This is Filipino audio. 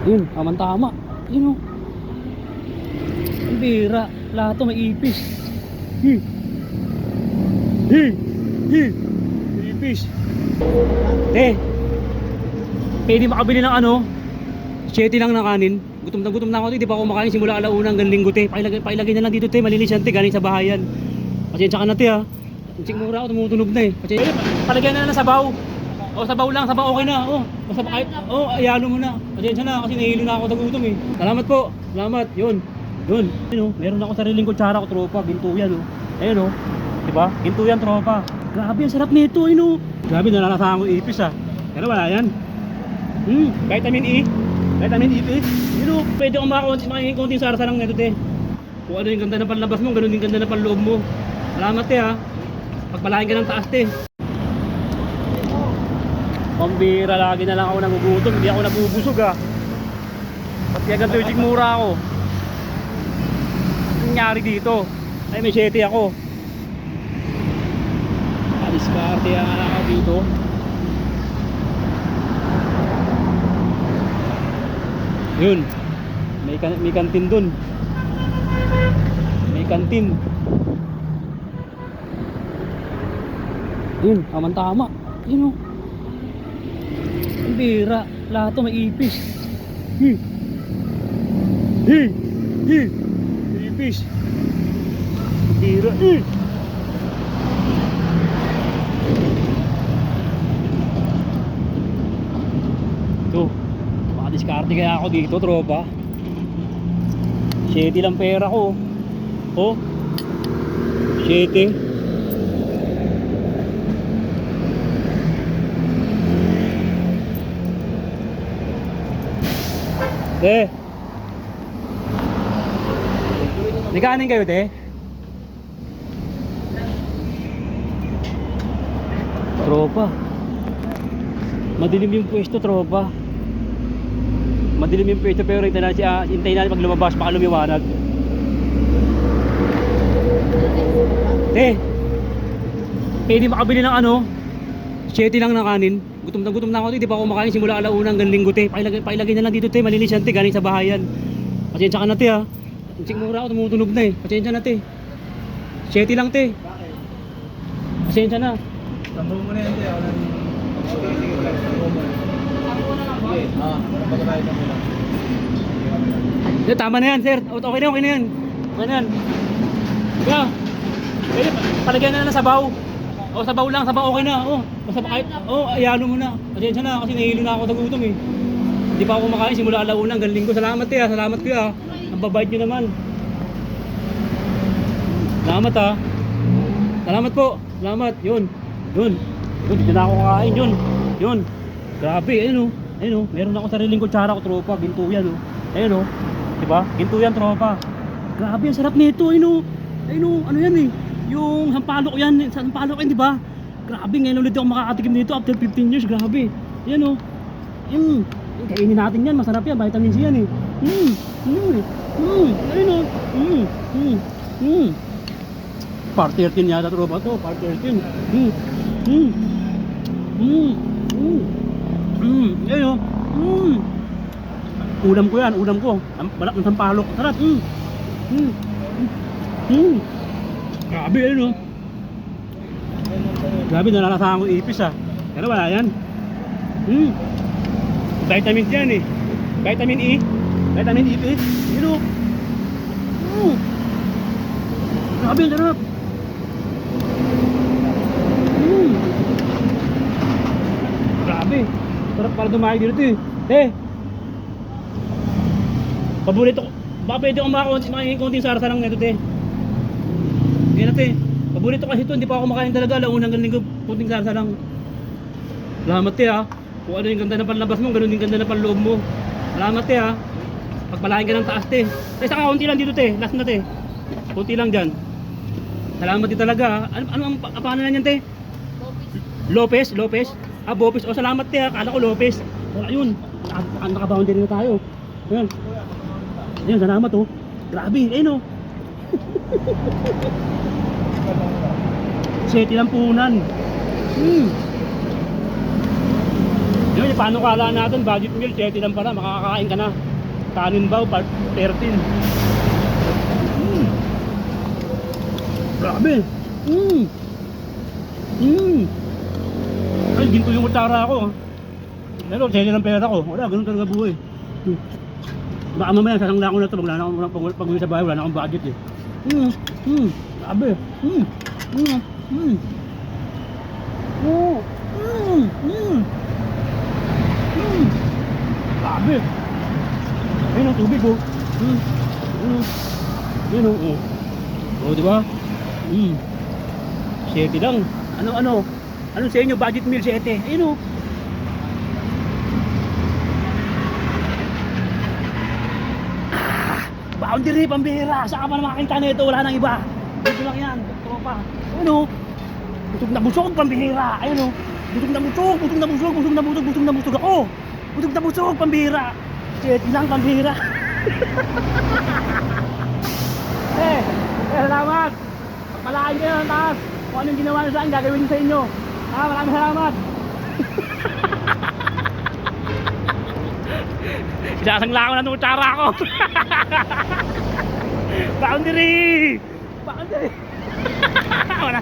Yun, tama. Yun o. Ang bira. Lahat to may ipis. Hi. Hi. Hi. Ipis. Pwede makabili ng ano? 7 lang na kanin. Gutom na ako. Hindi pa ako makain simula alauna hanggang linggo te. Pailagay na lang dito te. Malinis yan te. Galing sa bahayan. Pasensya ka na te ha. Insik mura ako. Tumutunog na eh. Pasensya. Palagyan na lang sa baw. O sabaw lang. Sabaw okay na. O. Basta kahit. O ayalo mo na. Pasensya na. Kasi nahihilo na ako nagutom eh. Salamat po. Salamat. Yun. Yun. Yun o. Meron ako sariling kutsara ko tropa. Ginto yan o. Ayun o. Diba? Ginto yan tropa. Grabe ang sarap nito. Ayun o. Grabe nalalasahan ko ipis ha. Pero wala yan. Vitamin E. Vitamin E please. Yun o, pwede kong makakonting konting sarsa lang nito te. Kung ano yung ganda ng panlabas mo, ganun yung ganda ng panloob mo. Salamat te ha. Pagpalain ka ng taas te. Pambira, lagi na lang ako nagugutom. Hindi ako nabubusog ha. Pati agad tuwing mura ako. Anong nangyari dito? Ay may 7 ako. Diskarte ang anak ako dito. Yun. May kantin dun. May kantin. Yun, tama. Yun o. Ang bira. Lahat to may ipis. Hi. Hi. Hi. Ipis. Ang bira. Hi. Ito. Diskarte kaya ako dito tropa. 7 lang pera ko. Oh 7. May kanin kayo te? Tropa, madilim yung pwesto tropa. Madilim yung pwesto pero hintayin natin pag lumabas baka lumiwanag. Pwede makabili ng ano? 7 lang na kanin. Gutom na ako. Hindi pa ako makain simula alauna hanggang linggo te. Pailagay na lang dito te. Malinis yan te. Galing sa bahayan. Pasensya ka na te ha. Insik mura ako. Tumutunog na eh. Pasensya na te. 7 lang te. Pasensya na. Tambong mo na yan te. Tama na yan sir. Okay na yan. Okay na yan. Yeah. Pwede, palagyan na lang sa baw. O sabaw lang, sabaw okay na. O, basta kahit, ayalo mo na. Pasensya na kasi nahihilo na ako nagutom eh. Hindi pa ako makain simula alauna hanggang linggo. Salamat eh, salamat kuya. Ang babait nyo naman. Salamat ha. Salamat po. Salamat. Yun. Dito na ako kakain. Yun. Grabe, ayun o. Meron ako sariling kutsara ko tropa. Ginto yan o. Ayun o. Diba? Ginto yan tropa. Grabe, ang sarap nito. Ayun o. Ano yan eh. Yung sampalok yan, di ba? Grabe, ngayon ulit ako makakatikim nito after 15 years, grabe. Yan o. Kainin natin yan, masarap yan, vitamin C yan eh. Ayun o. Part 13 yata tropa to, part 13. Ayun o. Ulam ko. Balak ng sampalok, sarap. Grabe ayun o. Grabe nalalasahan ko ipis ha. Pero wala yan. Vitamin yan eh. Vitamin E. Vitamin E please. Yun o. Grabe ang sarap. Grabe. Sarap para dumayo dito eh. Paborito ko. Baka pwede akong makakonting konting sarsa lang nito te. Yan natin. Paborito kasi ito, hindi pa ako makain talaga. Launang galing ko, kunting sarsa lang. Salamat te ha. Kung ano yung ganda ng panlabas mo, ganun yung ganda ng panloob mo. Salamat te ha. Pagpalain ka ng taas te. Saka konti lang dito te. Last na te. Konti lang dyan. Salamat te talaga ha. Ano ang pangalan niyan te? Lopez. Bopez. Salamat te ha. Kala ko Lopez. Ayun. Nakaboundary na tayo. Ayun, salamat oh. Grabe, ayun oh. 7 lang puhunan. Yun. Ano yung paano kala natin, budget meal, 30 lang pala, makakakain ka na. Kanin bao, part 13. Grabe. Ay, ginto yung utara ako. Pero, 30 lang pera ko. Wala, ganun talaga buhay. Baka mamaya, sasangla ko na ito. Wala na akong pag-uwi sa bahay, wala na akong budget eh. Grabe. Grabe. Ayun ang tubig oh. Ayun oh. Oh, di ba? 7 lang. Ano sa inyo budget meal 7? Ayun oh. Boundary pambihira. Saan ka pa na makakita na ito? Wala nang iba. Dito lang yan. Tropa. Ayun oh. Busog na busog pambihira. Ayun oh. Busog na busog ako. Busog na busog pambihira. 7 lang pambihira. Salamat. Pagpalain kayo ng taas. Kung anong ginawa nyo sa akin, gagawin nyo sa inyo. Maraming salamat. Sinasangla ko na itong utsara ko. Boundary. Wala.